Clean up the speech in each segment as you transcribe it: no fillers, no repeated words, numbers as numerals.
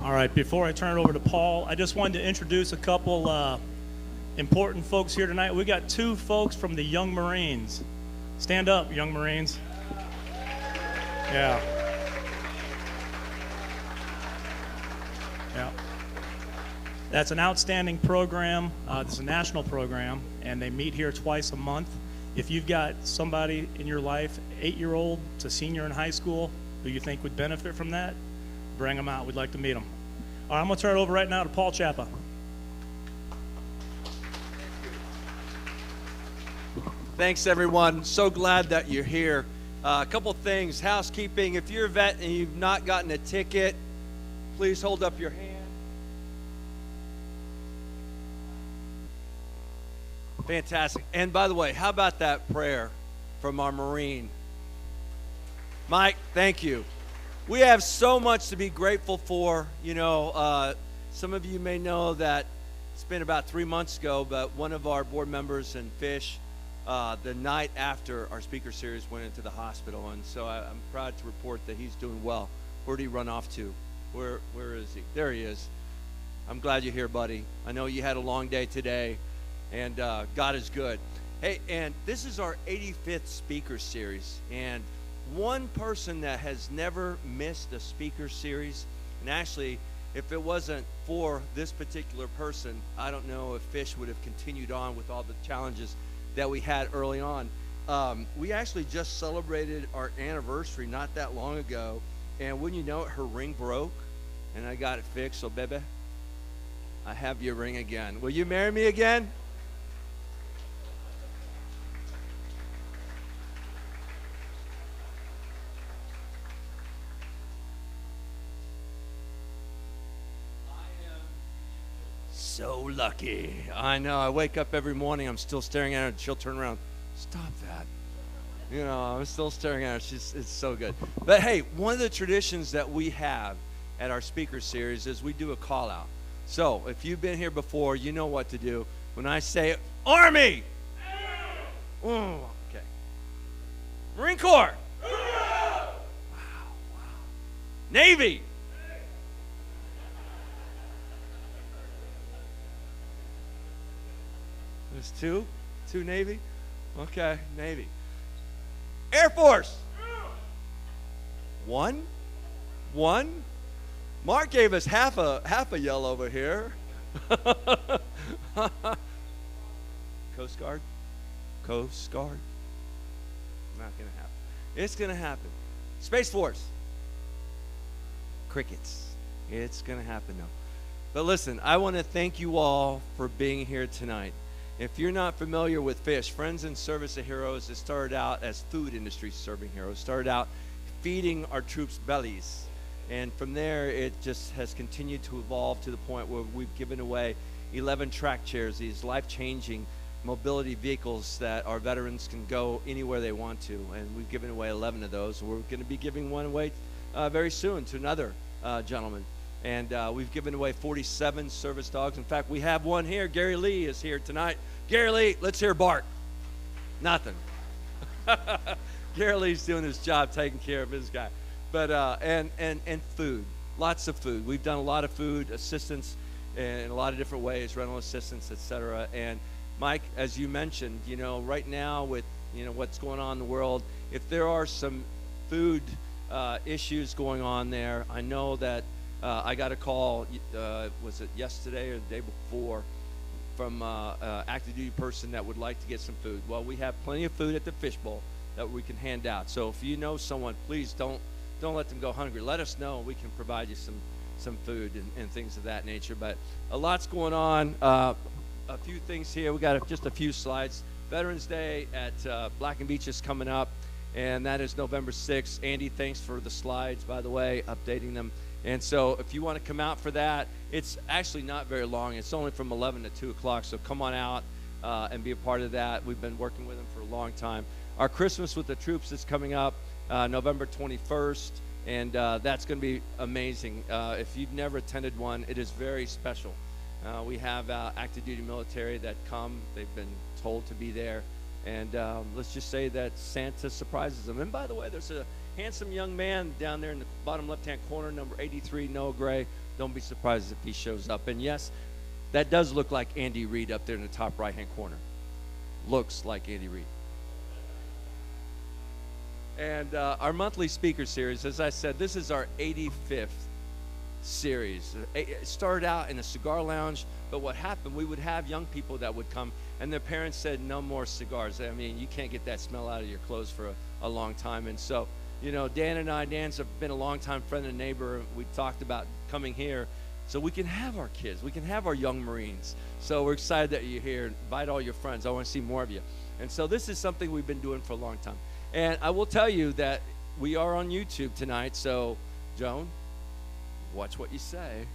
All right, before I turn it over to Paul, I just wanted to introduce a couple important folks here tonight. We got two folks from the Young Marines. Stand up, Young Marines. Yeah. Yeah. That's an outstanding program. It's a national program, and they meet here twice a month. If you've got somebody in your life, 8-year-old to senior in high school, who you think would benefit from that, bring them out. We'd like to meet them. All right, I'm going to turn it over right now to Paul Chappa. Thanks, everyone. So glad that you're here. A couple things. Housekeeping. If you're a vet and you've not gotten a ticket, please hold up your hand. Fantastic. And by the way, how about that prayer from our Marine? Mike, thank you. We have so much to be grateful for. You know, some of you may know that it's been about 3 months ago, but one of our board members in F.I.S.H, the night after our speaker series went into the hospital, and so I'm proud to report that he's doing well. Where did he run off to? Where is he? There he is. I'm glad you're here, buddy. I know you had a long day today, and God is good. Hey, and this is our 85th speaker series, and one person that has never missed a speaker series, and actually, if it wasn't for this particular person, I don't know if F.I.S.H would have continued on with all the challenges that we had early on. We actually just celebrated our anniversary not that long ago, and wouldn't you know it, her ring broke, and I got it fixed. So, baby, I have your ring again. Will you marry me again? So lucky. I know. I wake up every morning, I'm still staring at her, and she'll turn around. Stop that. You know, I'm still staring at her. It's so good. But hey, one of the traditions that we have at our speaker series is we do a call out. So if you've been here before, you know what to do. When I say Army, oh, okay. Marine Corps, wow. Navy. There's two Navy? Okay, Navy. Air Force. One. Mark gave us half a yell over here. Coast Guard. Not gonna happen. It's gonna happen. Space Force. Crickets. It's gonna happen though. But listen, I want to thank you all for being here tonight. If you're not familiar with F.I.S.H, Friends in Service of Heroes, it started out as food industry serving heroes. Started out feeding our troops' bellies. And from there, it just has continued to evolve to the point where we've given away 11 track chairs, these life-changing mobility vehicles that our veterans can go anywhere they want to. And we've given away 11 of those. We're going to be giving one away very soon to another gentleman. And we've given away 47 service dogs. In fact, we have one here. Gary Lee is here tonight. Gary Lee, let's hear bark. Nothing. Gary Lee's doing his job, taking care of his guy. But and food, lots of food. We've done a lot of food assistance in a lot of different ways, rental assistance, etc. And Mike, as you mentioned, you know, right now with what's going on in the world, if there are some food issues going on there, I know that. I got a call, was it yesterday or the day before, from an active duty person that would like to get some food. Well, we have plenty of food at the Fish Bowl that we can hand out. So if you know someone, please don't let them go hungry. Let us know. We can provide you some food and things of that nature. But a lot's going on. A few things here. We got just a few slides. Veterans Day at Black and Beach is coming up, and that is November 6th. Andy, thanks for the slides, by the way, updating them. And so if you want to come out for that, it's actually not very long. It's only from 11 to 2 o'clock, so come on out and be a part of that. We've been working with them for a long time. Our Christmas with the Troops is coming up November 21st, and that's going to be amazing. If you've never attended one, it is very special. We have active duty military that come. They've been told to be there. And let's just say that Santa surprises them. And by the way, there's a handsome young man down there in the bottom left-hand corner, number 83, Noah Gray, don't be surprised if he shows up. And yes, that does look like Andy Reid up there in the top right-hand corner. Looks like Andy Reid. And our monthly speaker series, as I said, this is our 85th series. It started out in a cigar lounge, but what happened, we would have young people that would come, and their parents said, no more cigars. I mean, you can't get that smell out of your clothes for a long time. And so, you know, Dan's been a long-time friend and neighbor. We talked about coming here so we can have our kids. We can have our young Marines. So we're excited that you're here. Invite all your friends. I want to see more of you. And so this is something we've been doing for a long time. And I will tell you that we are on YouTube tonight. So, Joan, watch what you say.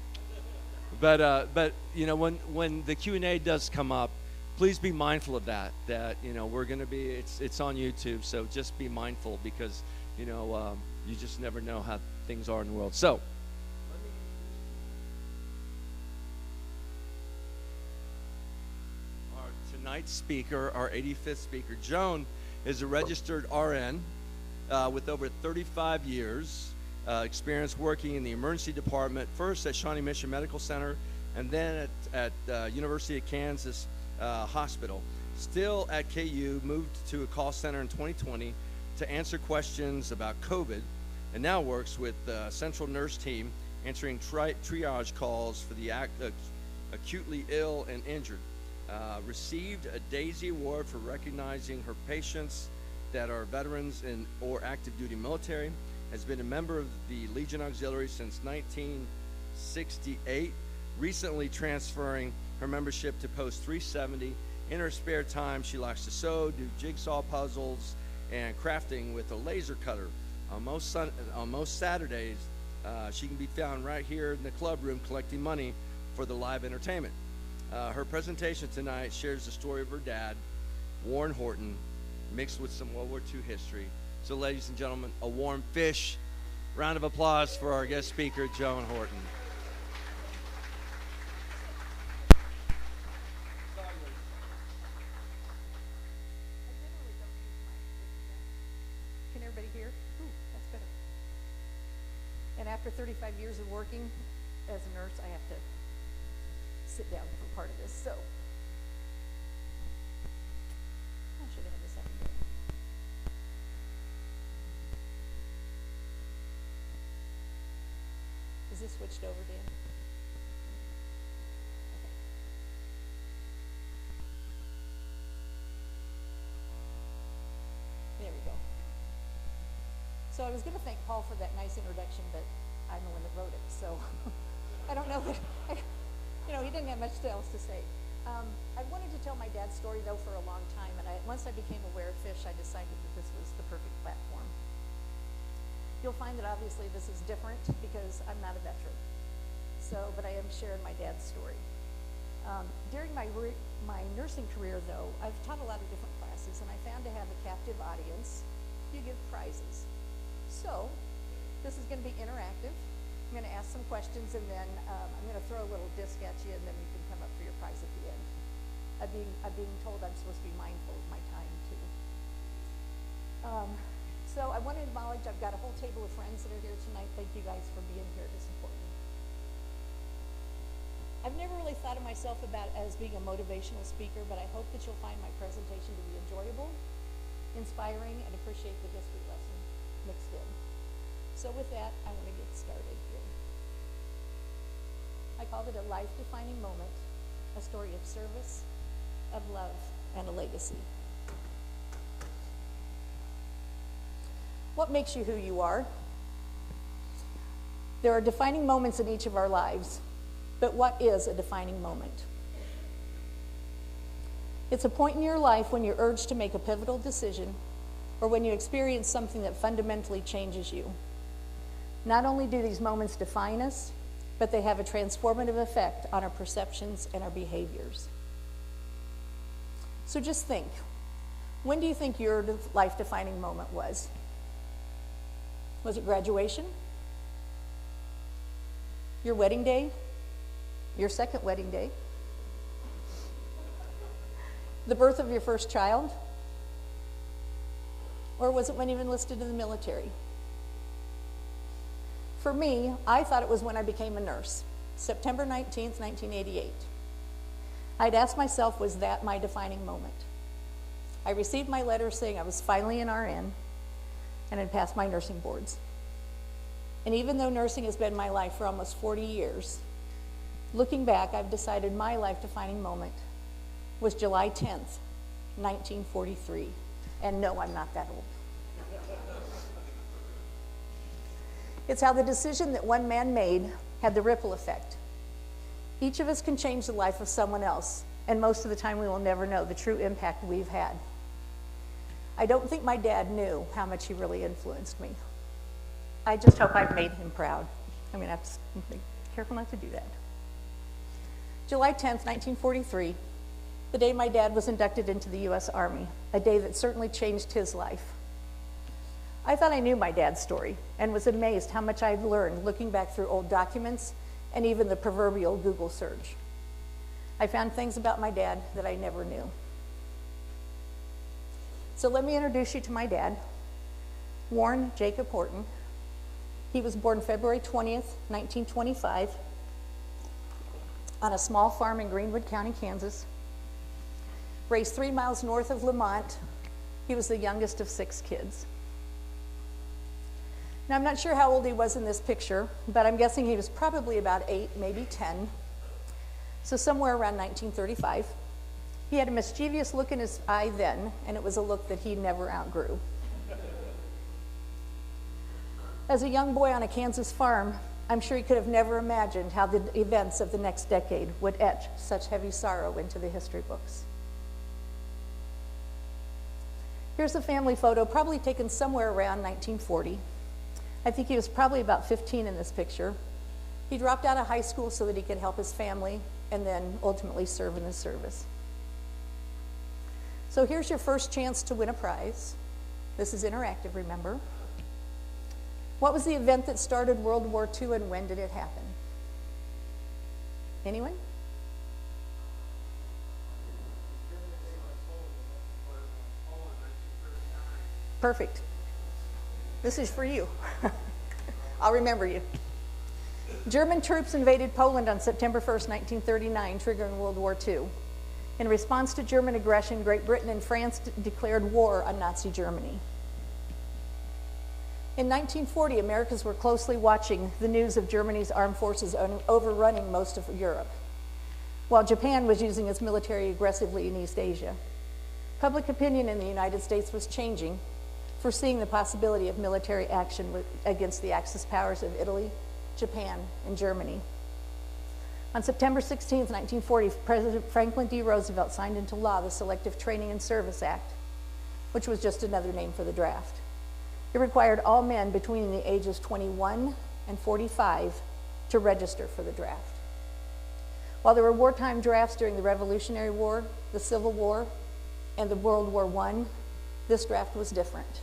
But you know, when the Q&A does come up, please be mindful of that. That, you know, we're going to be, it's on YouTube. So just be mindful because, you know, you just never know how things are in the world. So, our tonight's speaker, our 85th speaker, Joan, is a registered RN with over 35 years experience working in the emergency department, first at Shawnee Mission Medical Center, and then at University of Kansas Hospital. Still at KU, moved to a call center in 2020 to answer questions about COVID, and now works with the central nurse team answering triage calls for the acutely ill and injured. Received a Daisy Award for recognizing her patients that are veterans or active duty military. Has been a member of the Legion Auxiliary since 1968, recently transferring her membership to Post 370. In her spare time, she likes to sew, do jigsaw puzzles, and crafting with a laser cutter. On most Saturdays, she can be found right here in the club room collecting money for the live entertainment. Her presentation tonight shares the story of her dad, Warren Horton, mixed with some World War II history. So, ladies and gentlemen, a warm fish. Round of applause for our guest speaker, Joan Horton. Can everybody hear? Ooh, that's better. And after 35 years of working as a nurse, I have to sit down for part of this. So, I should have had this up and going. Is this switched over, Dan? Okay. There we go. So I was going to thank Paul for that nice introduction, but I'm the one that wrote it, so I don't know that, you know, he didn't have much else to say. I wanted to tell my dad's story, though, for a long time, and once I became aware of F.I.S.H, I decided that this was the perfect platform. You'll find that obviously this is different because I'm not a veteran. So, but I am sharing my dad's story. During my nursing career, though, I've taught a lot of different classes, and I found to have a captive audience, you give prizes. So, this is going to be interactive. I'm going to ask some questions, and then I'm going to throw a little disc at you, and then you can come up for your prize at the end. I'm being told I'm supposed to be mindful of my time, too. So I want to acknowledge I've got a whole table of friends that are here tonight. Thank you guys for being here to support me. I've never really thought of myself as being a motivational speaker, but I hope that you'll find my presentation to be enjoyable, inspiring, and appreciate the history lesson mixed in. So with that, I want to get started here. I called it a life-defining moment, a story of service, of love, and a legacy. What makes you who you are? There are defining moments in each of our lives, but what is a defining moment? It's a point in your life when you're urged to make a pivotal decision or when you experience something that fundamentally changes you. Not only do these moments define us, but they have a transformative effect on our perceptions and our behaviors. So just think, when do you think your life-defining moment was? Was it graduation? Your wedding day? Your second wedding day? The birth of your first child? Or was it when you enlisted in the military? For me, I thought it was when I became a nurse, September 19th, 1988. I'd asked myself, was that my defining moment? I received my letter saying I was finally an RN and had passed my nursing boards. And even though nursing has been my life for almost 40 years, looking back, I've decided my life-defining moment was July 10th, 1943. And no, I'm not that old. It's how the decision that one man made had the ripple effect. Each of us can change the life of someone else, and most of the time we will never know the true impact we've had. I don't think my dad knew how much he really influenced me. I just hope I've made him proud. I'm gonna have to be careful not to do that. July 10th, 1943, the day my dad was inducted into the US Army, a day that certainly changed his life. I thought I knew my dad's story and was amazed how much I've learned looking back through old documents and even the proverbial Google search. I found things about my dad that I never knew. So let me introduce you to my dad, Warren Jacob Horton. He was born February 20th, 1925, on a small farm in Greenwood County, Kansas. Raised 3 miles north of Lamont, he was the youngest of 6 kids. Now, I'm not sure how old he was in this picture, but I'm guessing he was probably about 8, maybe 10. So somewhere around 1935. He had a mischievous look in his eye then, and it was a look that he never outgrew. As a young boy on a Kansas farm, I'm sure he could have never imagined how the events of the next decade would etch such heavy sorrow into the history books. Here's a family photo, probably taken somewhere around 1940. I think he was probably about 15 in this picture. He dropped out of high school so that he could help his family and then ultimately serve in the service. So here's your first chance to win a prize. This is interactive, remember. What was the event that started World War II and when did it happen? Anyone? Perfect. This is for you. I'll remember you. German troops invaded Poland on September 1st, 1939, triggering World War II. In response to German aggression, Great Britain and France declared war on Nazi Germany. In 1940, Americans were closely watching the news of Germany's armed forces overrunning most of Europe, while Japan was using its military aggressively in East Asia. Public opinion in the United States was changing, foreseeing the possibility of military action against the Axis powers of Italy, Japan, and Germany. On September 16, 1940, President Franklin D. Roosevelt signed into law the Selective Training and Service Act, which was just another name for the draft. It required all men between the ages 21 and 45 to register for the draft. While there were wartime drafts during the Revolutionary War, the Civil War, and the World War I, this draft was different.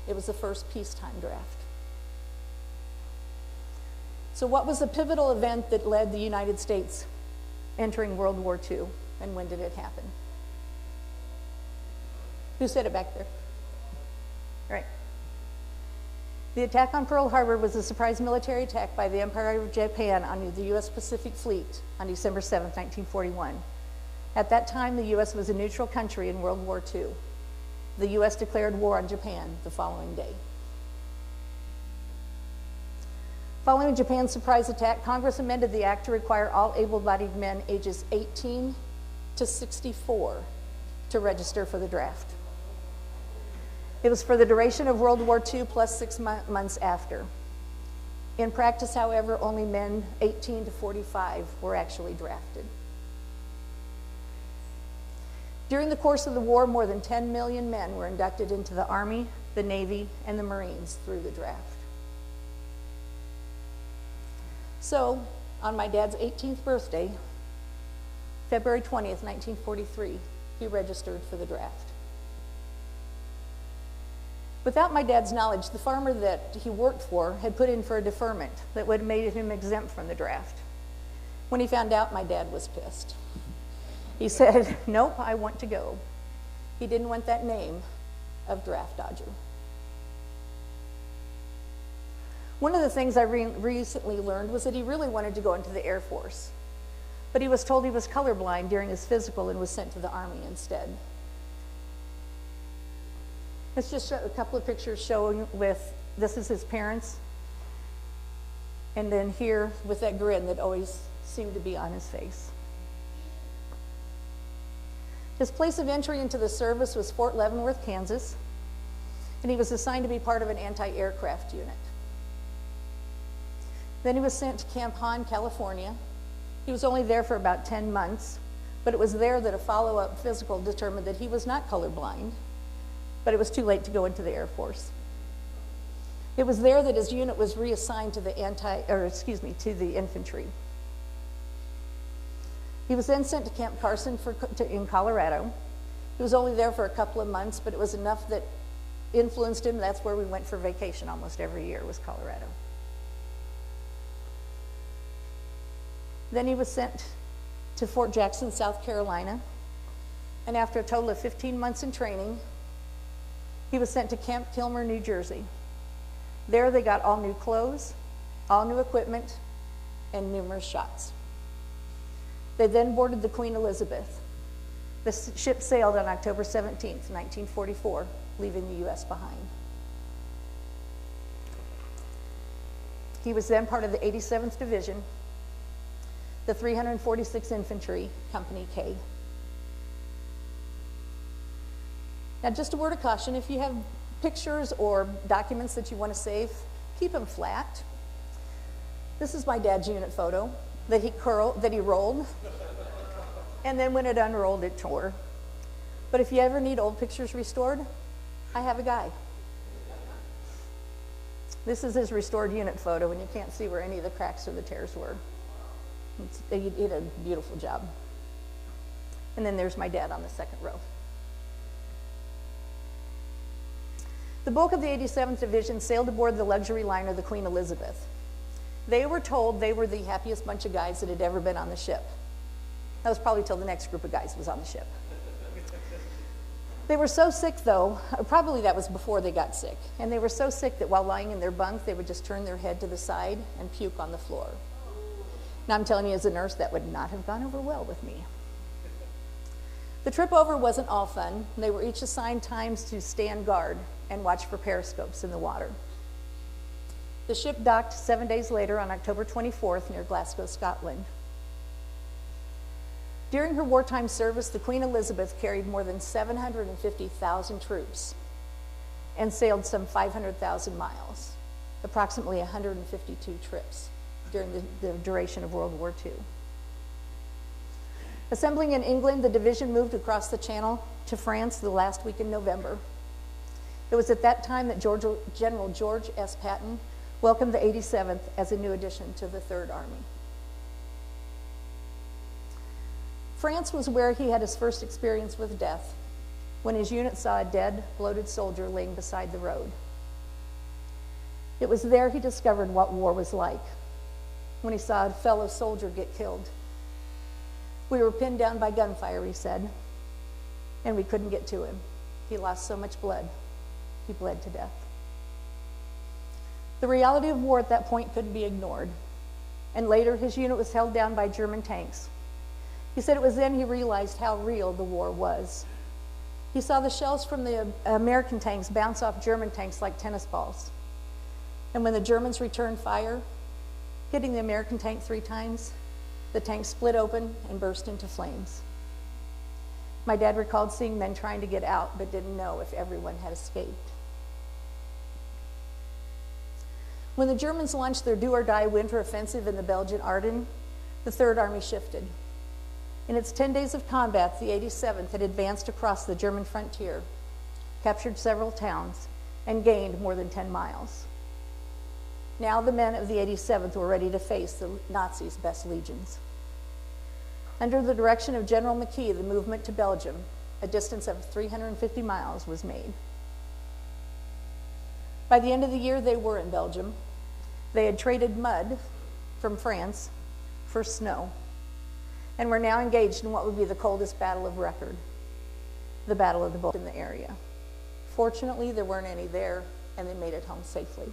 It was the first peacetime draft. So what was the pivotal event that led the United States entering World War II, and when did it happen? Who said it back there? Right. The attack on Pearl Harbor was a surprise military attack by the Empire of Japan on the U.S. Pacific Fleet on December 7, 1941. At that time, the U.S. was a neutral country in World War II. The U.S. declared war on Japan the following day. Following Japan's surprise attack, Congress amended the act to require all able-bodied men ages 18 to 64 to register for the draft. It was for the duration of World War II plus 6 months after. In practice, however, only men 18 to 45 were actually drafted. During the course of the war, more than 10 million men were inducted into the Army, the Navy, and the Marines through the draft. So, on my dad's 18th birthday, February 20th, 1943, he registered for the draft. Without my dad's knowledge, the farmer that he worked for had put in for a deferment that would have made him exempt from the draft. When he found out, my dad was pissed. He said, "Nope, I want to go." He didn't want that name of draft dodger. One of the things I recently learned was that he really wanted to go into the Air Force, but he was told he was colorblind during his physical and was sent to the Army instead. Let's just show a couple of pictures showing this is his parents, and then here with that grin that always seemed to be on his face. His place of entry into the service was Fort Leavenworth, Kansas, and he was assigned to be part of an anti-aircraft unit. Then he was sent to Camp Hahn, California. He was only there for about 10 months, but it was there that a follow-up physical determined that he was not colorblind, but it was too late to go into the Air Force. It was there that his unit was reassigned to the infantry. He was then sent to Camp Carson in Colorado. He was only there for a couple of months, but it was enough that influenced him. That's where we went for vacation almost every year, was Colorado. Then he was sent to Fort Jackson, South Carolina, and after a total of 15 months in training, he was sent to Camp Kilmer, New Jersey. There they got all new clothes, all new equipment, and numerous shots. They then boarded the Queen Elizabeth. The ship sailed on October 17th, 1944, leaving the U.S. behind. He was then part of the 87th Division, the 346th Infantry, Company K. Now, just a word of caution, if you have pictures or documents that you want to save, keep them flat. This is my dad's unit photo that he rolled, and then when it unrolled, it tore. But if you ever need old pictures restored, I have a guy. This is his restored unit photo, and you can't see where any of the cracks or the tears were. He did a beautiful job. And then there's my dad on the second row. The bulk of the 87th Division sailed aboard the luxury liner, the Queen Elizabeth. They were told they were the happiest bunch of guys that had ever been on the ship. That was probably till the next group of guys was on the ship. They were so sick, though, probably that was before they got sick, and they were so sick that while lying in their bunk, they would just turn their head to the side and puke on the floor. Now, I'm telling you, as a nurse, that would not have gone over well with me. The trip over wasn't all fun. They were each assigned times to stand guard and watch for periscopes in the water. The ship docked 7 days later on October 24th near Glasgow, Scotland. During her wartime service, the Queen Elizabeth carried more than 750,000 troops and sailed some 500,000 miles, approximately 152 trips during the duration of World War II. Assembling in England, the division moved across the Channel to France the last week in November. It was at that time that General George S. Patton welcomed the 87th as a new addition to the Third Army. France was where he had his first experience with death, when his unit saw a dead, bloated soldier laying beside the road. It was there he discovered what war was like, when he saw a fellow soldier get killed. We were pinned down by gunfire, he said, and we couldn't get to him. He lost so much blood, he bled to death. The reality of war at that point couldn't be ignored, and later his unit was held down by German tanks. He said it was then he realized how real the war was. He saw the shells from the American tanks bounce off German tanks like tennis balls. And when the Germans returned fire, hitting the American tank 3 times, the tank split open and burst into flames. My dad recalled seeing men trying to get out, but didn't know if everyone had escaped. When the Germans launched their do-or-die winter offensive in the Belgian Ardennes, the Third Army shifted. In its 10 days of combat, the 87th had advanced across the German frontier, captured several towns, and gained more than 10 miles. Now the men of the 87th were ready to face the Nazis' best legions. Under the direction of General McKee, the movement to Belgium, a distance of 350 miles, was made. By the end of the year, they were in Belgium. They had traded mud from France for snow, and were now engaged in what would be the coldest battle of record, the Battle of the Bulge in the area. Fortunately, there weren't any there, and they made it home safely.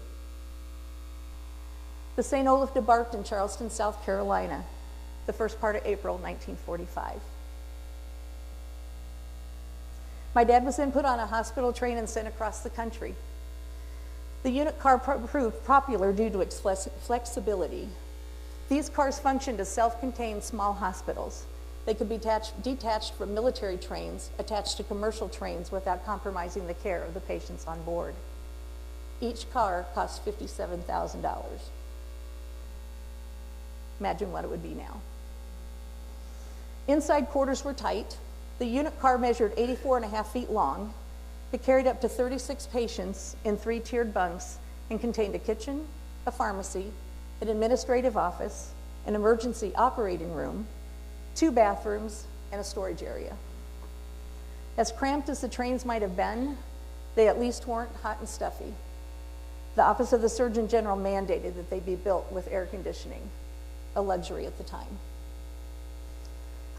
The St. Olaf debarked in Charleston, South Carolina, the first part of April 1945. My dad was then put on a hospital train and sent across the country. The unit car proved popular due to its flexibility. These cars functioned as self-contained small hospitals. They could be detached from military trains, attached to commercial trains without compromising the care of the patients on board. Each car cost $57,000. Imagine what it would be now. Inside quarters were tight. The unit car measured 84.5 feet long. It carried up to 36 patients in 3-tiered bunks and contained a kitchen, a pharmacy, an administrative office, an emergency operating room, 2 bathrooms, and a storage area. As cramped as the trains might have been, they at least weren't hot and stuffy. The Office of the Surgeon General mandated that they be built with air conditioning, a luxury at the time.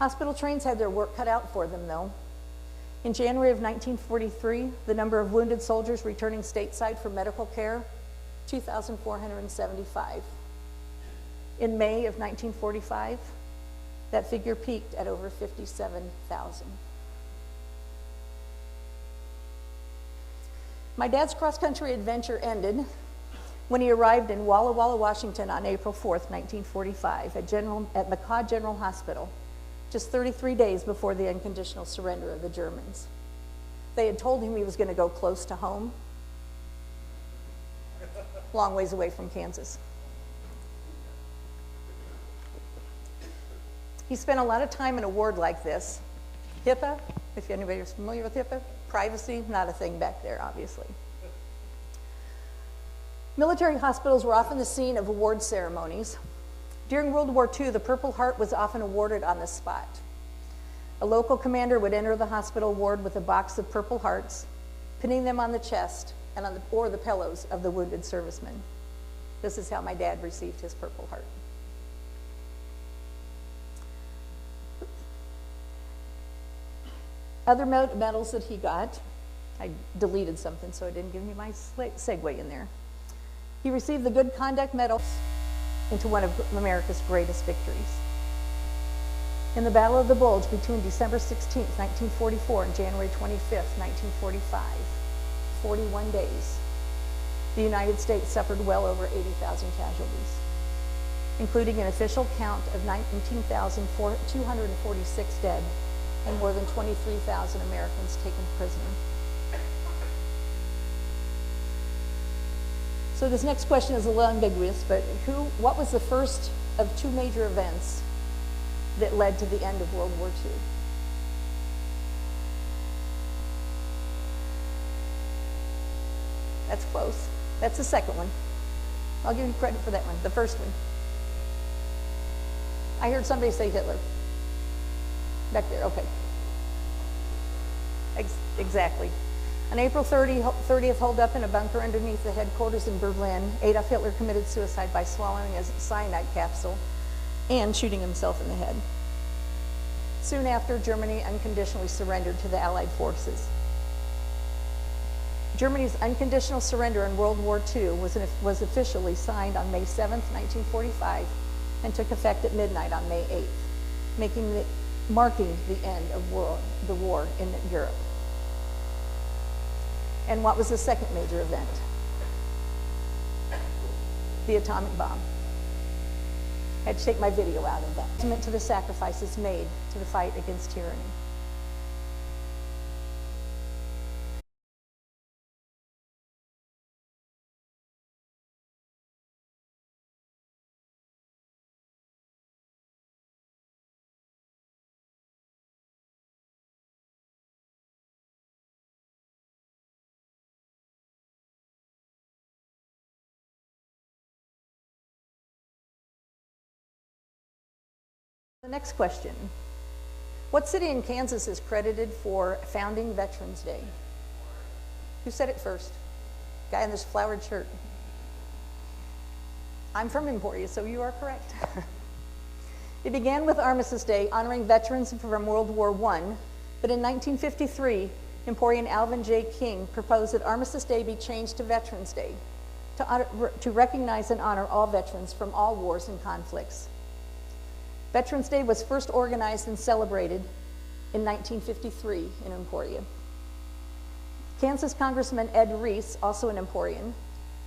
Hospital trains had their work cut out for them, though. In January of 1943, the number of wounded soldiers returning stateside for medical care, 2,475. In May of 1945, that figure peaked at over 57,000. My dad's cross-country adventure ended when he arrived in Walla Walla, Washington on April 4th, 1945 at McCaw General Hospital, just 33 days before the unconditional surrender of the Germans. They had told him he was going to go close to home, long ways away from Kansas. He spent a lot of time in a ward like this. HIPAA, if anybody is familiar with HIPAA, privacy, not a thing back there, obviously. Military hospitals were often the scene of award ceremonies. During World War II, the Purple Heart was often awarded on the spot. A local commander would enter the hospital ward with a box of Purple Hearts, pinning them on the chest and or the pillows of the wounded servicemen. This is how my dad received his Purple Heart. Other medals that he got, I deleted something so it didn't give me my segue in there. He received the Good Conduct Medal into one of America's greatest victories. In the Battle of the Bulge between December 16, 1944 and January 25, 1945, 41 days, the United States suffered well over 80,000 casualties, including an official count of 19,246 dead and more than 23,000 Americans taken prisoner. So this next question is a little ambiguous, but what was the first of 2 major events that led to the end of World War II? That's close. That's the second one. I'll give you credit for that one, the first one. I heard somebody say Hitler. Back there, okay. Exactly. On April 30th, holed up in a bunker underneath the headquarters in Berlin, Adolf Hitler committed suicide by swallowing a cyanide capsule and shooting himself in the head. Soon after, Germany unconditionally surrendered to the Allied forces. Germany's unconditional surrender in World War II was officially signed on May 7th, 1945, and took effect at midnight on May 8th, marking the end of the war in Europe. And what was the second major event? The atomic bomb. I had to take my video out of that. Testament to the sacrifices made to the fight against tyranny. The next question. What city in Kansas is credited for founding Veterans Day? Who said it first? Guy in this flowered shirt. I'm from Emporia, so you are correct. It began with Armistice Day, honoring veterans from World War I, but in 1953, Emporian Alvin J. King proposed that Armistice Day be changed to Veterans Day to recognize and honor all veterans from all wars and conflicts. Veterans Day was first organized and celebrated in 1953 in Emporia. Kansas Congressman Ed Reese, also an Emporian,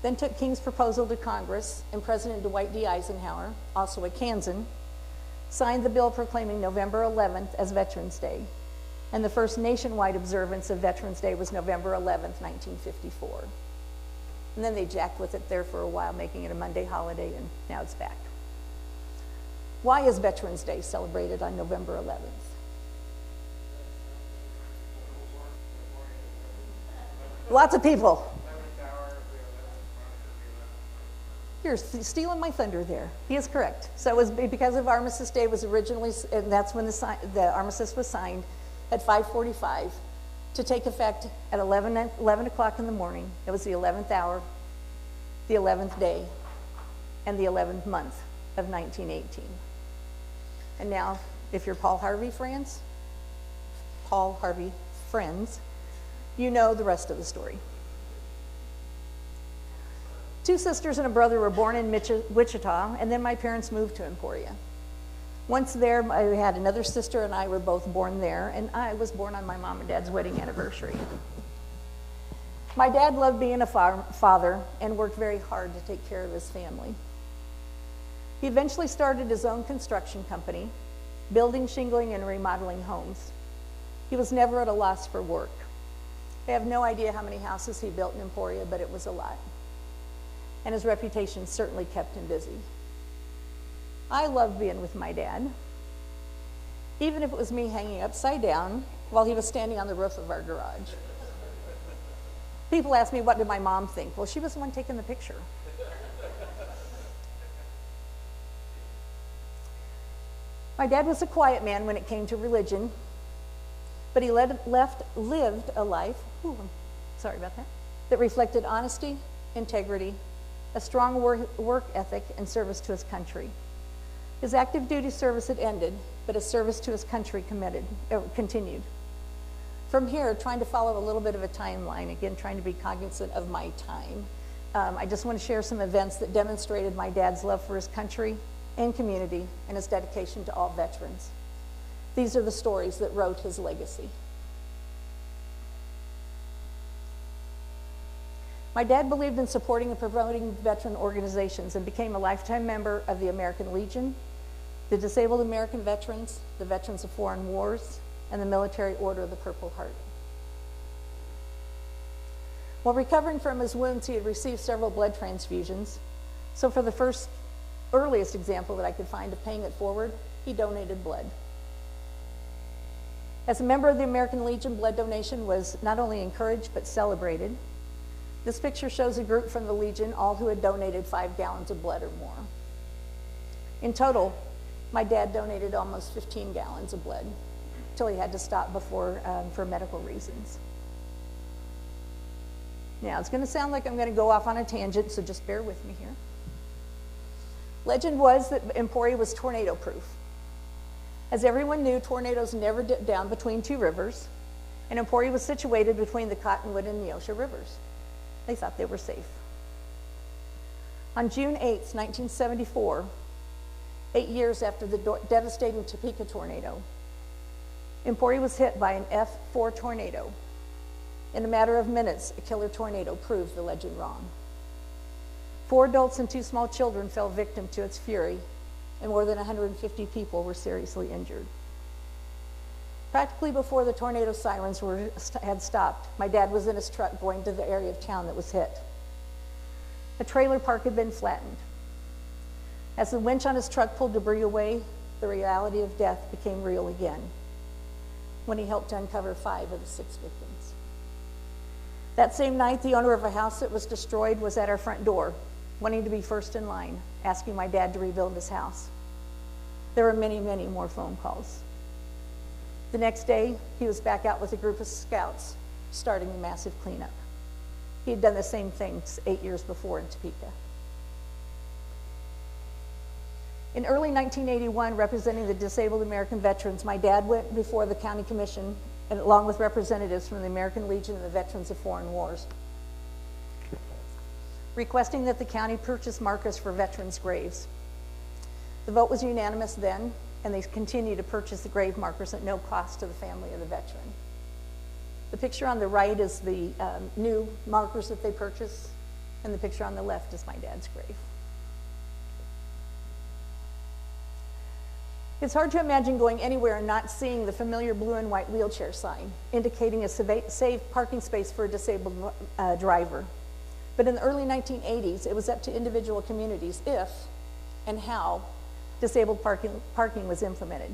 then took King's proposal to Congress, and President Dwight D. Eisenhower, also a Kansan, signed the bill proclaiming November 11th as Veterans Day, and the first nationwide observance of Veterans Day was November 11th, 1954. And then they jacked with it there for a while, making it a Monday holiday, and now it's back. Why is Veterans Day celebrated on November 11th? Lots of people. You're stealing my thunder there. He is correct. So it was because of Armistice Day was originally, and that's when the armistice was signed at 5:45 to take effect at 11 o'clock in the morning. It was the 11th hour, the 11th day, and the 11th month of 1918. And now, if you're Paul Harvey friends, you know the rest of the story. 2 sisters and a brother were born in Wichita, and then my parents moved to Emporia. Once there, I had another sister and I were both born there, and I was born on my mom and dad's wedding anniversary. My dad loved being a father and worked very hard to take care of his family. He eventually started his own construction company, building, shingling, and remodeling homes. He was never at a loss for work. I have no idea how many houses he built in Emporia, but it was a lot. And his reputation certainly kept him busy. I loved being with my dad, even if it was me hanging upside down while he was standing on the roof of our garage. People ask me, what did my mom think? Well, she was the one taking the picture. My dad was a quiet man when it came to religion, but he lived a life, that reflected honesty, integrity, a strong work ethic, and service to his country. His active duty service had ended, but his service to his country continued. From here, trying to follow a little bit of a timeline, again, trying to be cognizant of my time, I just want to share some events that demonstrated my dad's love for his country and community and his dedication to all veterans. These are the stories that wrote his legacy. My dad believed in supporting and promoting veteran organizations and became a lifetime member of the American Legion, the Disabled American Veterans, the Veterans of Foreign Wars, and the Military Order of the Purple Heart. While recovering from his wounds, he had received several blood transfusions. So for the earliest example that I could find of paying it forward, he donated blood. As a member of the American Legion, blood donation was not only encouraged, but celebrated. This picture shows a group from the Legion, all who had donated 5 gallons of blood or more. In total, my dad donated almost 15 gallons of blood, till he had to stop before for medical reasons. Now, it's going to sound like I'm going to go off on a tangent, so just bear with me here. Legend was that Emporia was tornado-proof. As everyone knew, tornadoes never dipped down between 2 rivers, and Emporia was situated between the Cottonwood and Neosho rivers. They thought they were safe. On June 8th, 1974, 8 years after the devastating Topeka tornado, Emporia was hit by an F.4 tornado. In a matter of minutes, a killer tornado proved the legend wrong. 4 adults and 2 small children fell victim to its fury, and more than 150 people were seriously injured. Practically before the tornado sirens had stopped, my dad was in his truck going to the area of town that was hit. A trailer park had been flattened. As the winch on his truck pulled debris away, the reality of death became real again when he helped to uncover 5 of the 6 victims. That same night, the owner of a house that was destroyed was at our front door, wanting to be first in line, asking my dad to rebuild his house. There were many, many more phone calls. The next day, he was back out with a group of scouts, starting a massive cleanup. He had done the same thing 8 years before in Topeka. In early 1981, representing the disabled American veterans, my dad went before the county commission, and along with representatives from the American Legion and the Veterans of Foreign Wars. requesting that the county purchase markers for veterans' graves. The vote was unanimous then, and they continue to purchase the grave markers at no cost to the family of the veteran. The picture on the right is the new markers that they purchased, and the picture on the left is my dad's grave. It's hard to imagine going anywhere and not seeing the familiar blue and white wheelchair sign, indicating a safe parking space for a disabled driver. But in the early 1980s, it was up to individual communities if and how disabled parking was implemented.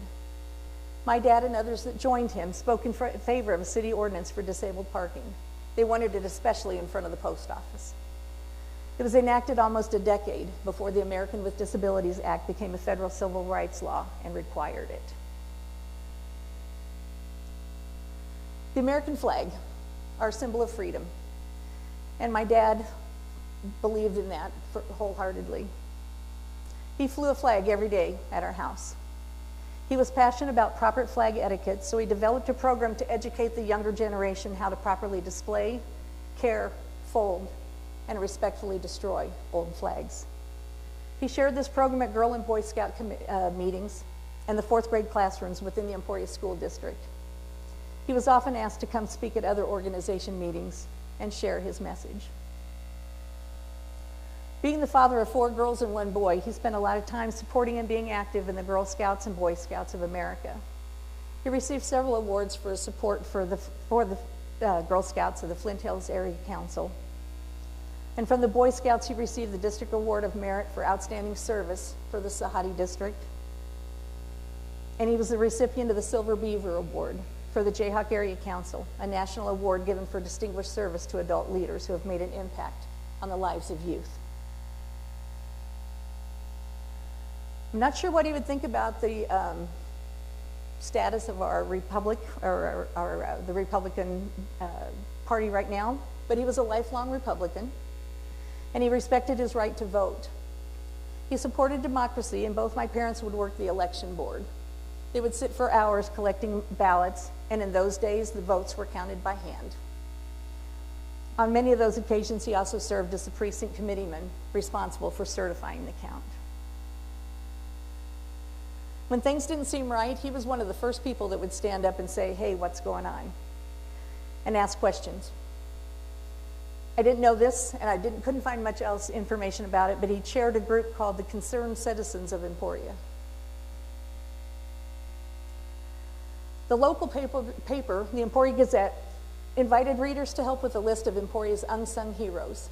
My dad and others that joined him spoke in favor of a city ordinance for disabled parking. They wanted it especially in front of the post office. It was enacted almost a decade before the American with Disabilities Act became a federal civil rights law and required it. The American flag, our symbol of freedom, and my dad believed in that wholeheartedly. He flew a flag every day at our house. He was passionate about proper flag etiquette, so he developed a program to educate the younger generation how to properly display, care, fold, and respectfully destroy old flags. He shared this program at Girl and Boy Scout meetings and the 4th grade classrooms within the Emporia School District. He was often asked to come speak at other organization meetings and share his message. Being the father of 4 girls and 1 boy, he spent a lot of time supporting and being active in the Girl Scouts and Boy Scouts of America. He received several awards for his support for the Girl Scouts of the Flint Hills Area Council. And from the Boy Scouts, he received the District Award of Merit for Outstanding Service for the Sahadi District. And he was the recipient of the Silver Beaver Award for the Jayhawk Area Council, a national award given for distinguished service to adult leaders who have made an impact on the lives of youth. I'm not sure what he would think about the status of our republic, or the Republican Party right now, but he was a lifelong Republican, and he respected his right to vote. He supported democracy, and both my parents would work the election board. They would sit for hours collecting ballots, and in those days, the votes were counted by hand. On many of those occasions, he also served as the precinct committeeman responsible for certifying the count. When things didn't seem right, he was one of the first people that would stand up and say, "Hey, what's going on?" and ask questions. I didn't know this, and I couldn't find much else information about it, but he chaired a group called the Concerned Citizens of Emporia. The local paper, the Emporia Gazette, invited readers to help with a list of Emporia's unsung heroes,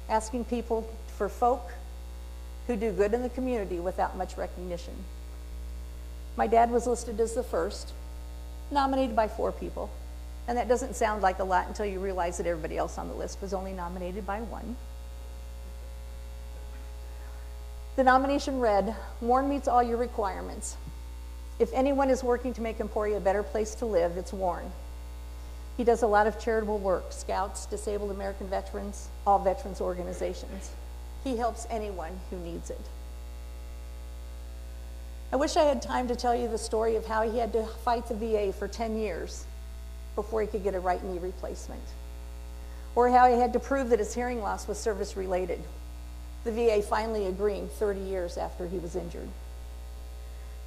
asking people for folk who do good in the community without much recognition. My dad was listed as the first, nominated by 4 people. And that doesn't sound like a lot until you realize that everybody else on the list was only nominated by 1. The nomination read, "Warren meets all your requirements. If anyone is working to make Emporia a better place to live, it's Warren. He does a lot of charitable work, Scouts, Disabled American Veterans, all veterans organizations. He helps anyone who needs it." I wish I had time to tell you the story of how he had to fight the VA for 10 years before he could get a right knee replacement, or how he had to prove that his hearing loss was service-related, the VA finally agreeing 30 years after he was injured.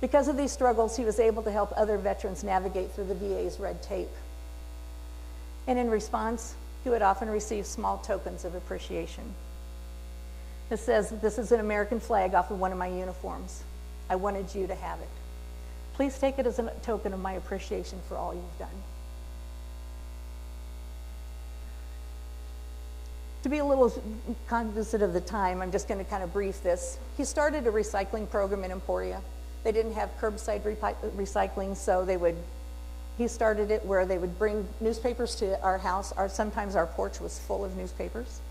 Because of these struggles, he was able to help other veterans navigate through the VA's red tape. And in response, he would often receive small tokens of appreciation. It says, "This is an American flag off of one of my uniforms. I wanted you to have it. Please take it as a token of my appreciation for all you've done." To be a little cognizant of the time, I'm just going to kind of brief this. He started a recycling program in Emporia. They didn't have curbside recycling, so he started it where they would bring newspapers to our house. Sometimes our porch was full of newspapers.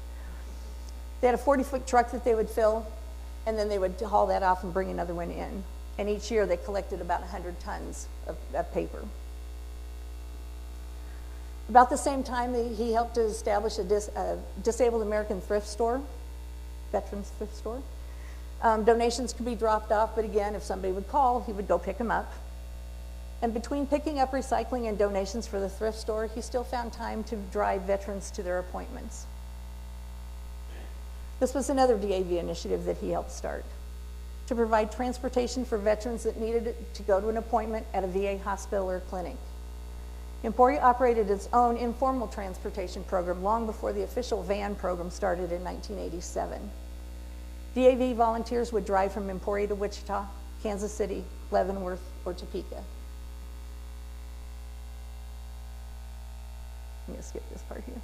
They had a 40-foot truck that they would fill, and then they would haul that off and bring another one in. And each year they collected about 100 tons of paper. About the same time, he helped to establish a Disabled American thrift store, veterans thrift store. Donations could be dropped off, but again, if somebody would call, he would go pick them up. And between picking up recycling and donations for the thrift store, he still found time to drive veterans to their appointments. This was another DAV initiative that he helped start, to provide transportation for veterans that needed to go to an appointment at a VA hospital or clinic. Emporia operated its own informal transportation program long before the official van program started in 1987. DAV volunteers would drive from Emporia to Wichita, Kansas City, Leavenworth, or Topeka. I'm going to skip this part here.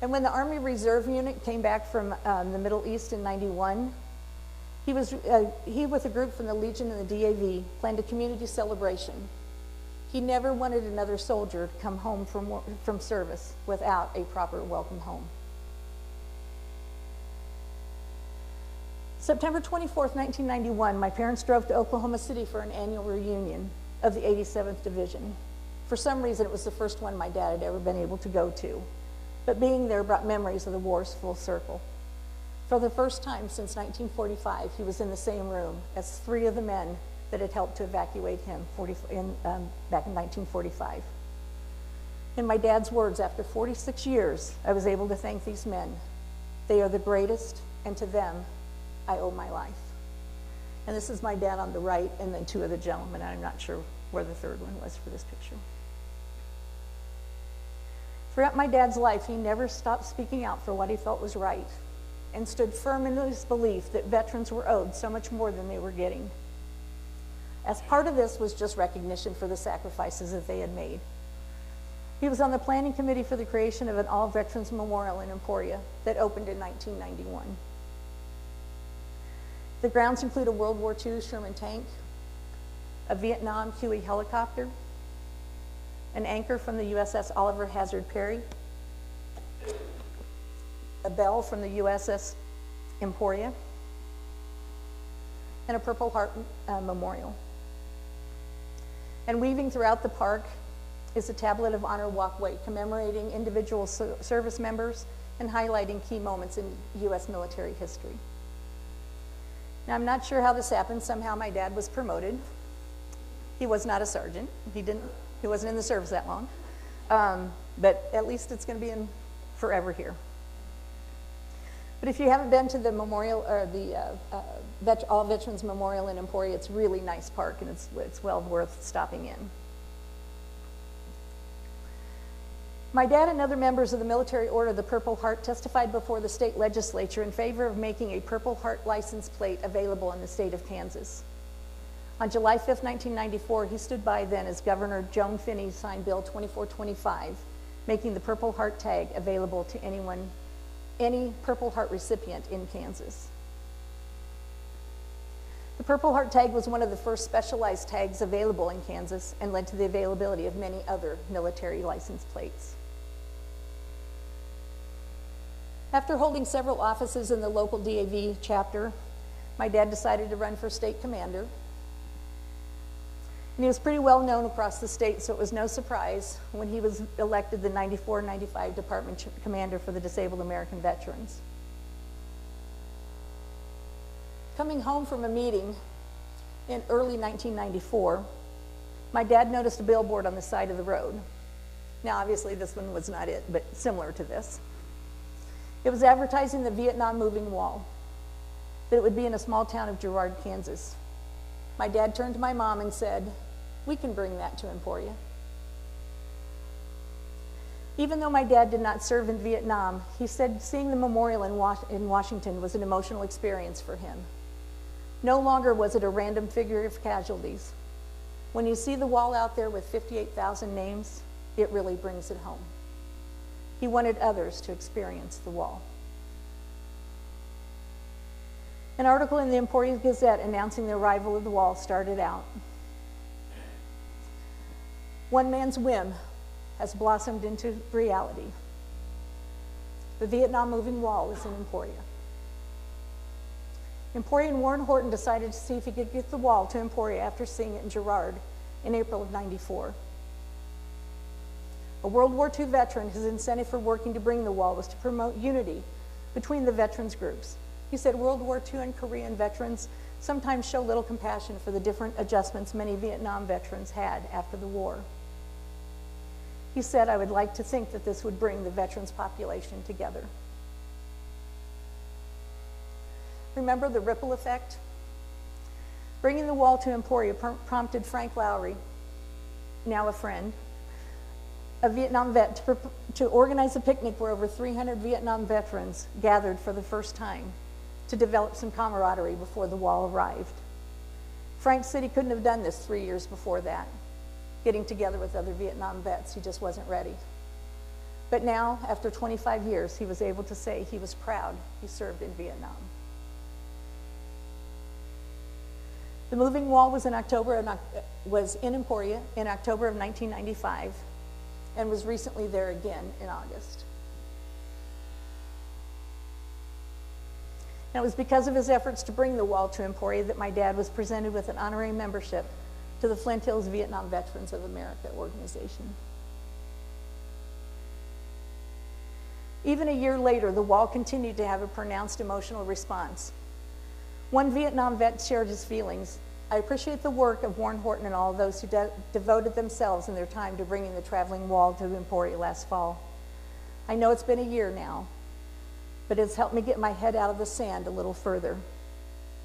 And when the Army Reserve Unit came back from the Middle East in '91, he with a group from the Legion and the DAV planned a community celebration. He never wanted another soldier to come home from service without a proper welcome home. September 24th, 1991, my parents drove to Oklahoma City for an annual reunion of the 87th Division. For some reason, it was the first one my dad had ever been able to go to. But being there brought memories of the war's full circle. For the first time since 1945, he was in the same room as 3 of the men that had helped to evacuate him back in 1945. In my dad's words, after 46 years, I was able to thank these men. They are the greatest, and to them, I owe my life. And this is my dad on the right, and then 2 of the gentlemen. I'm not sure where the 3rd one was for this picture. Throughout my dad's life, he never stopped speaking out for what he felt was right and stood firm in his belief that veterans were owed so much more than they were getting. As part of this was just recognition for the sacrifices that they had made. He was on the planning committee for the creation of an all-veterans memorial in Emporia that opened in 1991. The grounds include a World War II Sherman tank, a Vietnam Huey helicopter, an anchor from the USS Oliver Hazard Perry, a bell from the USS Emporia, and a Purple Heart memorial. And weaving throughout the park is a tablet of honor walkway commemorating individual service members and highlighting key moments in U.S. military history. Now, I'm not sure how this happened. Somehow my dad was promoted. He was not a sergeant. He wasn't in the service that long. But at least it's going to be in forever here. But if you haven't been to the memorial or the All Veterans Memorial in Emporia, it's a really nice park, and it's well worth stopping in. My dad and other members of the Military Order of the Purple Heart testified before the state legislature in favor of making a Purple Heart license plate available in the state of Kansas. On July 5th, 1994, he stood by then as Governor Joan Finney signed Bill 2425, making the Purple Heart tag available to any Purple Heart recipient in Kansas. The Purple Heart tag was one of the first specialized tags available in Kansas and led to the availability of many other military license plates. After holding several offices in the local DAV chapter, my dad decided to run for state commander. And he was pretty well known across the state, so it was no surprise when he was elected the 94-95 department commander for the disabled American veterans. Coming home from a meeting in early 1994, my dad noticed a billboard on the side of the road. Now, obviously, this one was not it, but similar to this. It was advertising the Vietnam moving wall, that it would be in a small town of Girard, Kansas. My dad turned to my mom and said, "We can bring that to Emporia." Even though my dad did not serve in Vietnam, he said seeing the memorial in Washington was an emotional experience for him. No longer was it a random figure of casualties. When you see the wall out there with 58,000 names, it really brings it home. He wanted others to experience the wall. An article in the Emporia Gazette announcing the arrival of the wall started out. One man's whim has blossomed into reality. The Vietnam moving wall is in Emporia. Emporian Joan Horton decided to see if he could get the wall to Emporia after seeing it in Girard in April of '94. A World War II veteran, his incentive for working to bring the wall was to promote unity between the veterans groups. He said World War II and Korean veterans sometimes show little compassion for the different adjustments many Vietnam veterans had after the war. He said, "I would like to think that this would bring the veterans population together." Remember the ripple effect? Bringing the wall to Emporia prompted Frank Lowry, now a friend, a Vietnam vet, to organize a picnic where over 300 Vietnam veterans gathered for the first time to develop some camaraderie before the wall arrived. Frank said he couldn't have done this 3 years before that, getting together with other Vietnam vets. He just wasn't ready. But now, after 25 years, he was able to say he was proud he served in Vietnam. The moving wall was in Emporia in October of 1995 and was recently there again in August. And it was because of his efforts to bring the wall to Emporia that my dad was presented with an honorary membership to the Flint Hills Vietnam Veterans of America organization. Even a year later, the wall continued to have a pronounced emotional response. One Vietnam vet shared his feelings. I appreciate the work of Joan Horton and all those who devoted themselves and their time to bringing the traveling wall to Emporia last fall. I know it's been a year now, but it's helped me get my head out of the sand a little further.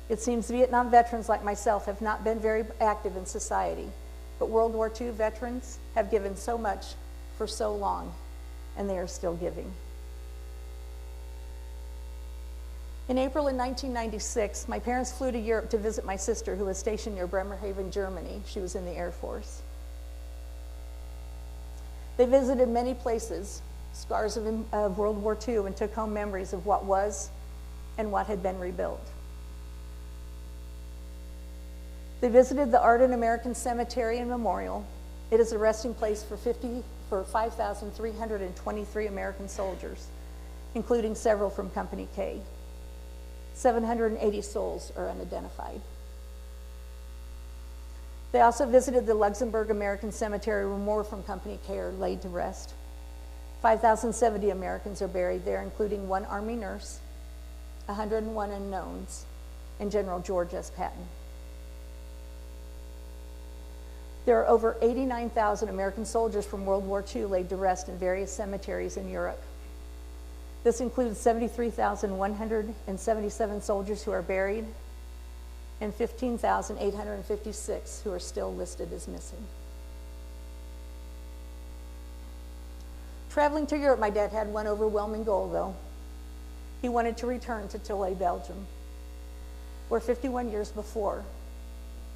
It seems Vietnam veterans like myself have not been very active in society, but World War II veterans have given so much for so long, and they are still giving. In April of 1996, my parents flew to Europe to visit my sister, who was stationed near Bremerhaven, Germany. She was in the Air Force. They visited many places, scars of World War II, and took home memories of what was and what had been rebuilt. They visited the Arden American Cemetery and Memorial. It is a resting place for 5,323 American soldiers, including several from Company K. 780 souls are unidentified. They also visited the Luxembourg American Cemetery, where more from Company K are laid to rest. 5,070 Americans are buried there, including 1 Army nurse, 101 unknowns, and General George S. Patton. There are over 89,000 American soldiers from World War II laid to rest in various cemeteries in Europe. This includes 73,177 soldiers who are buried and 15,856 who are still listed as missing. Traveling to Europe, my dad had one overwhelming goal, though. He wanted to return to Tilley, Belgium, where 51 years before,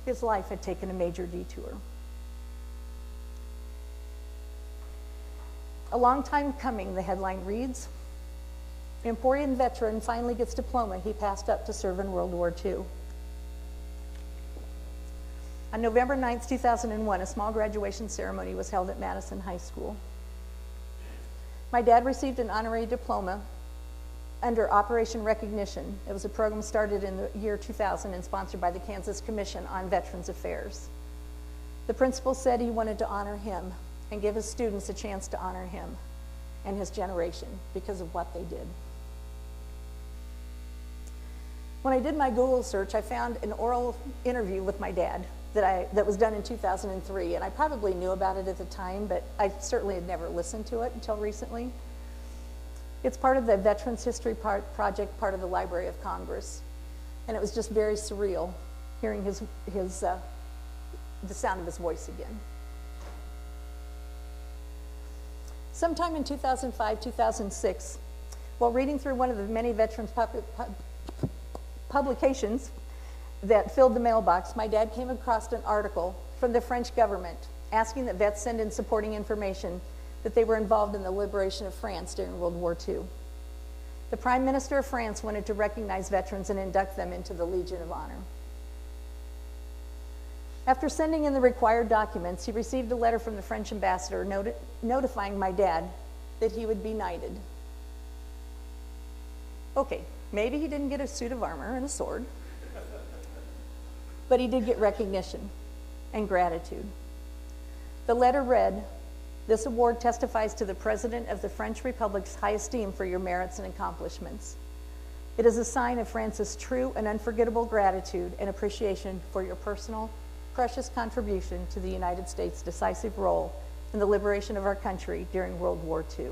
his life had taken a major detour. A long time coming, the headline reads, Emporian veteran finally gets diploma he passed up to serve in World War II. On November 9th, 2001, a small graduation ceremony was held at Madison High School. My dad received an honorary diploma under Operation Recognition. It was a program started in the year 2000 and sponsored by the Kansas Commission on Veterans Affairs. The principal said he wanted to honor him and give his students a chance to honor him and his generation because of what they did. When I did my Google search, I found an oral interview with my dad that was done in 2003, and I probably knew about it at the time, but I certainly had never listened to it until recently. It's part of the Veterans History Project, part of the Library of Congress, and it was just very surreal hearing the sound of his voice again. Sometime in 2005, 2006, while reading through one of the many veterans publications that filled the mailbox, my dad came across an article from the French government asking that vets send in supporting information that they were involved in the liberation of France during World War II. The Prime Minister of France wanted to recognize veterans and induct them into the Legion of Honor. After sending in the required documents, he received a letter from the French ambassador notifying my dad that he would be knighted. Okay, maybe he didn't get a suit of armor and a sword, but he did get recognition and gratitude. The letter read, "This award testifies to the President of the French Republic's high esteem for your merits and accomplishments. It is a sign of France's true and unforgettable gratitude and appreciation for your personal, precious contribution to the United States' decisive role in the liberation of our country during World War II."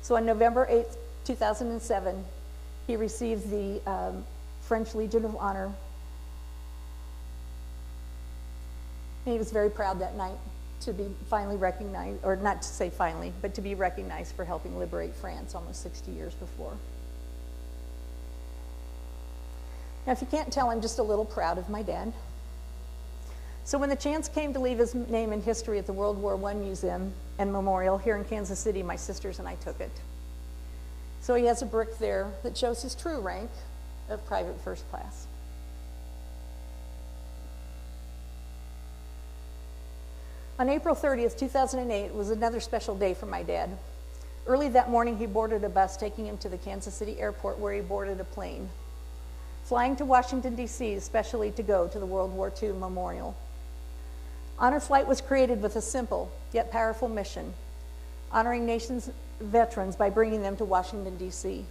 So on November 8, 2007, He received the French Legion of Honor. And he was very proud that night to be finally recognized, or not to say finally, but to be recognized for helping liberate France almost 60 years before. Now, if you can't tell, I'm just a little proud of my dad. So when the chance came to leave his name in history at the World War I Museum and Memorial here in Kansas City, my sisters and I took it. So he has a brick there that shows his true rank of Private First Class. On April 30th, 2008 was another special day for my dad. Early that morning, he boarded a bus taking him to the Kansas City airport where he boarded a plane, flying to Washington, D.C., especially to go to the World War II Memorial. Honor Flight was created with a simple yet powerful mission, honoring nation's veterans by bringing them to Washington, D.C.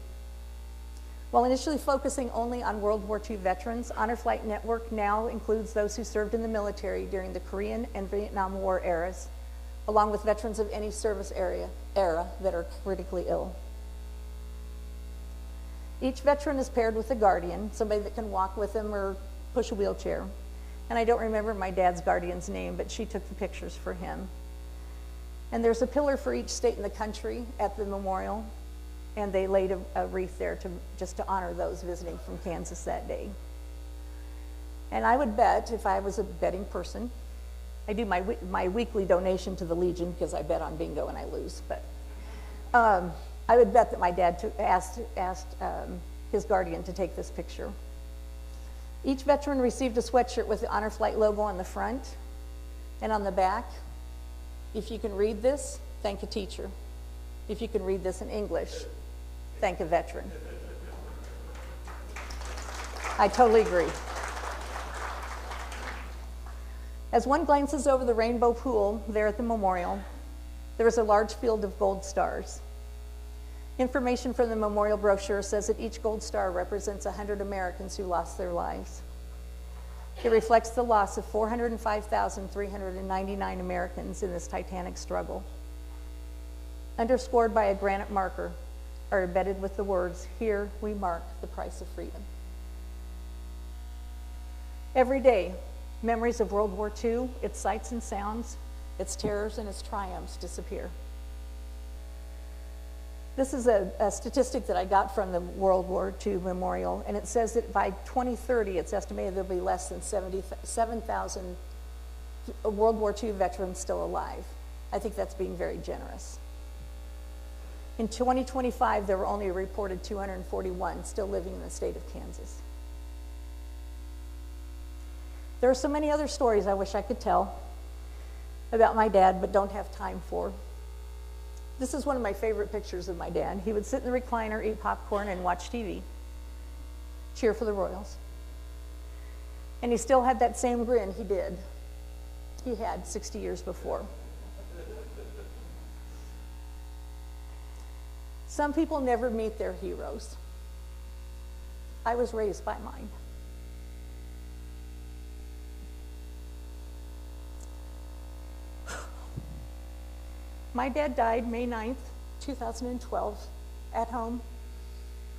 While initially focusing only on World War II veterans, Honor Flight Network now includes those who served in the military during the Korean and Vietnam War eras, along with veterans of any service era that are critically ill. Each veteran is paired with a guardian, somebody that can walk with them or push a wheelchair. And I don't remember my dad's guardian's name, but she took the pictures for him. And there's a pillar for each state in the country at the memorial, and they laid a wreath there just to honor those visiting from Kansas that day. And I would bet, if I was a betting person, I do my weekly donation to the Legion because I bet on bingo and I lose, but I would bet that my dad asked his guardian to take this picture. Each veteran received a sweatshirt with the Honor Flight logo on the front and on the back. If you can read this, thank a teacher. If you can read this in English, thank a veteran. I totally agree. As one glances over the rainbow pool there at the memorial, there is a large field of gold stars. Information from the memorial brochure says that each gold star represents 100 Americans who lost their lives. It reflects the loss of 405,399 Americans in this titanic struggle. Underscored by a granite marker are embedded with the words, "Here we mark the price of freedom." Every day, memories of World War II, its sights and sounds, its terrors and its triumphs disappear. This is a statistic that I got from the World War II Memorial, and it says that by 2030, it's estimated there'll be less than 7,000 World War II veterans still alive. I think that's being very generous. In 2025, there were only a reported 241 still living in the state of Kansas. There are so many other stories I wish I could tell about my dad, but don't have time for. This is one of my favorite pictures of my dad. He would sit in the recliner, eat popcorn, and watch TV, cheer for the Royals. And he still had that same grin he had 60 years before. Some people never meet their heroes. I was raised by mine. My dad died May 9th, 2012, at home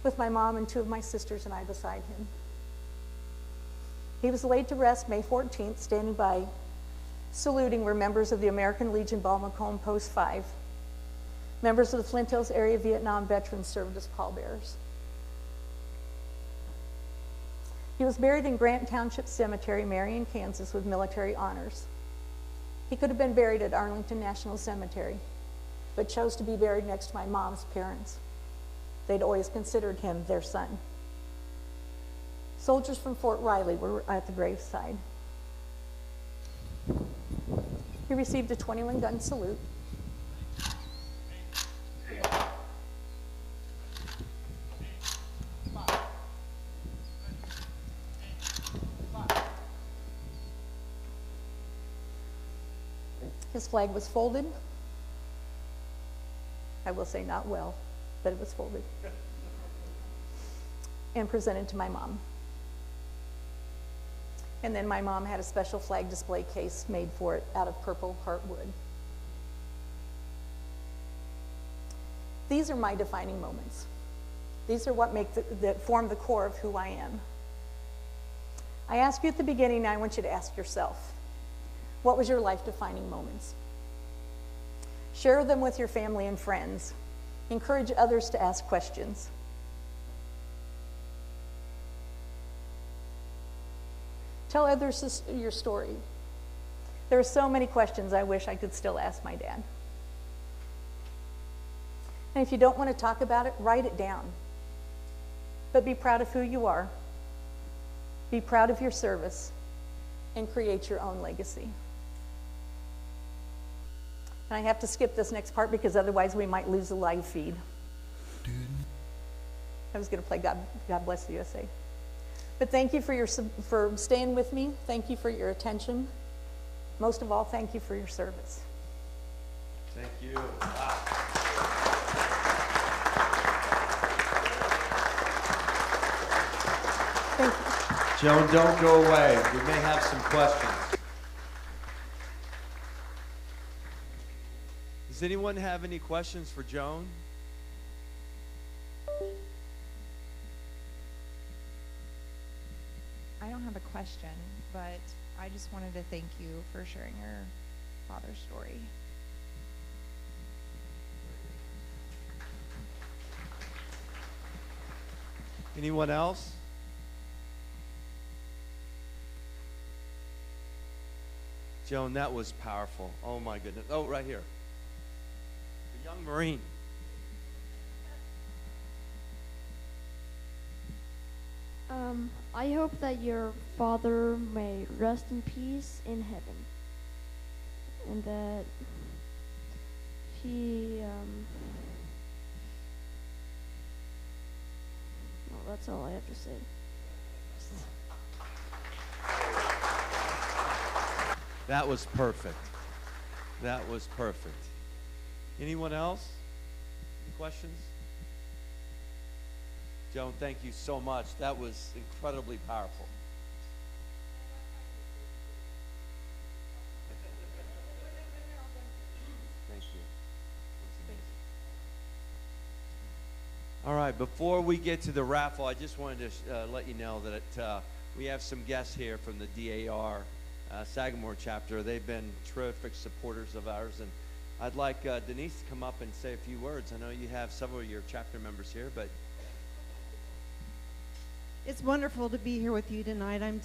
with my mom and two of my sisters and I beside him. He was laid to rest May 14th, standing by, saluting were members of the American Legion Ball-McComb Post 5. Members of the Flint Hills area Vietnam veterans served as pallbearers. He was buried in Grant Township Cemetery, Marion, Kansas, with military honors. He could have been buried at Arlington National Cemetery, but chose to be buried next to my mom's parents. They'd always considered him their son. Soldiers from Fort Riley were at the graveside. He received a 21-gun salute. His flag was folded. I will say not well, but it was folded. And presented to my mom. And then my mom had a special flag display case made for it out of purple heartwood. These are my defining moments. These are what that form the core of who I am. I asked you at the beginning, now I want you to ask yourself, what was your life-defining moments? Share them with your family and friends. Encourage others to ask questions. Tell others your story. There are so many questions I wish I could still ask my dad. And if you don't want to talk about it, write it down. But be proud of who you are. Be proud of your service and create your own legacy. And I have to skip this next part because otherwise we might lose the live feed. I was going to play God Bless the USA. But thank you for staying with me. Thank you for your attention. Most of all, thank you for your service. Thank you. Wow. Thank you. Joan, don't go away. We may have some questions. Does anyone have any questions for Joan? I don't have a question, but I just wanted to thank you for sharing your father's story. Anyone else? Joan, that was powerful. Oh my goodness. Oh, right here. The young Marine. I hope that your father may rest in peace in heaven, and that he, well, that's all I have to say. That was perfect. That was perfect. Anyone else? Any questions? Joan, thank you so much. That was incredibly powerful. Thank you. All right, before we get to the raffle, I just wanted to let you know that we have some guests here from the DAR Sagamore chapter. They've been terrific supporters of ours, and I'd like Denise to come up and say a few words. I know you have several of your chapter members here, but it's wonderful to be here with you tonight. I'm